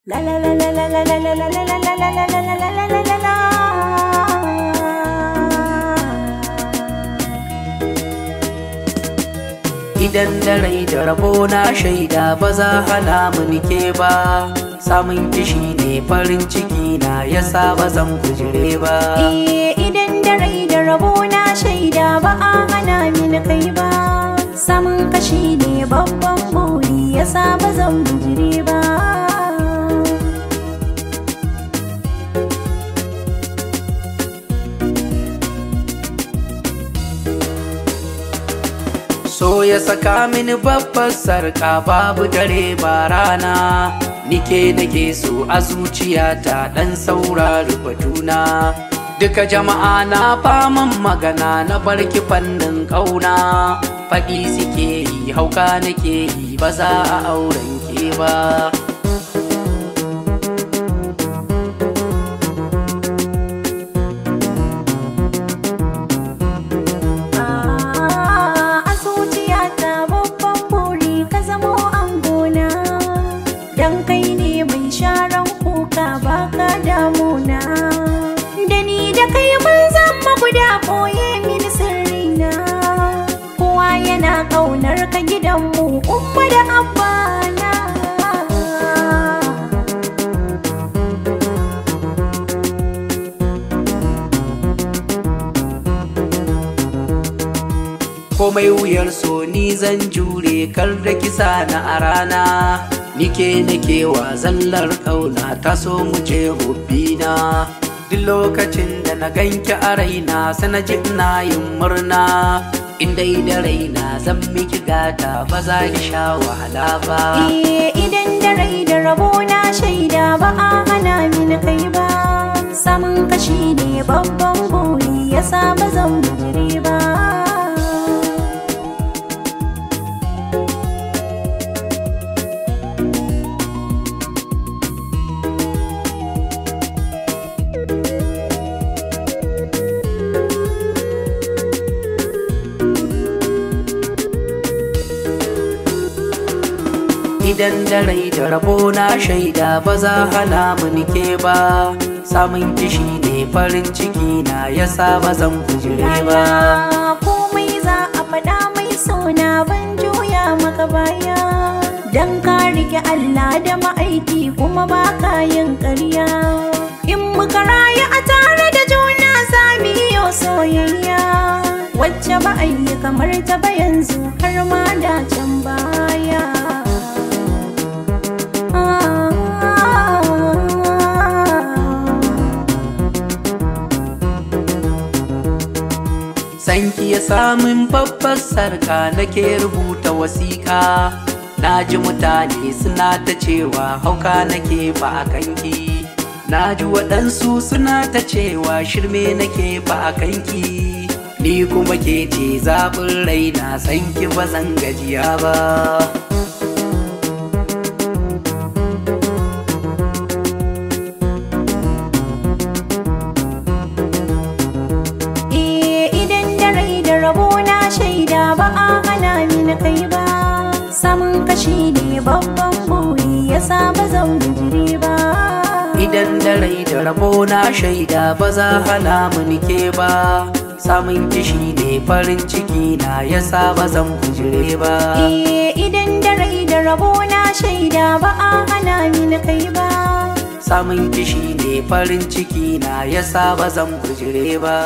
La la la la la la la la la la la la la la la la la la. Idan da rai da rabo na shaida ba za hana mu nike ba, samun kishi ne farin ciki na yasa ba zan kujire ba. Idan da rai da rabo na shaida ba a hana mini kai ba, samun kashi ne babban buri yasa ba zan kujire ba. So ya saka mini babbar sarka babu dare ba rana, nike nake so a zuciyata dan saurari batuna. Duka jama'a na faman magana na barki fannin ƙauna, faɗi suke yi hauka nake yi ba za a auren ke ba. Baka damuna da ni da kai mun zama guda, boye mini sirrina. Kowa yana ƙaunar ka gidanmu, umma da abbana. Komai wuyar so ni zan jure, kar da kisa na a rana. Nike nake wa zallar ƙauna ta so mu ce hobbina. Duk lokacin da na ganki a raina sana ji ina yin murna. In dai da raina zan miki gata ba za ki sha wahala ba. Idan da rai da rabo na shaida ba a hana mini kai ba, samun kashi ne babban buri yasa ba zan bujire ba. Idan da rai da rabo na shaida ba za hana mu nike ba, samun kishi ne farin ciki na yasa ba zan kujire ba. Komai za a faɗa mai sona ban juya maka baya, dan ka rike Allah da ma'aiki kuma ba ka yin ƙarya. In muka rayu a tare da juna sami yau soyayya, wacce ba a yi kamar ta ba yanzu har ma da can baya. Sanki ya samun babbar sarka nake rubuta wasiƙa. Na ji mutane suna ta cewa hauka nake ba a kanki, na ji waɗansu suna ta cewa shirme nake ba a kanki. Ni kuma ke ce zaɓin raina, sanki ba zan gajiya ba. Kai ba, samun kashi ne babban buri yasa ba zan bujire ba. Idan da rai da rabo na shaida ba za hana mu nike ba, samun kishi ne farin ciki na yasa ba zan bujire ba. Idan da rai da rabo na shaida ba a hana mini kai ba, samun kishi ne farin ciki na yasa ba zan bujire ba.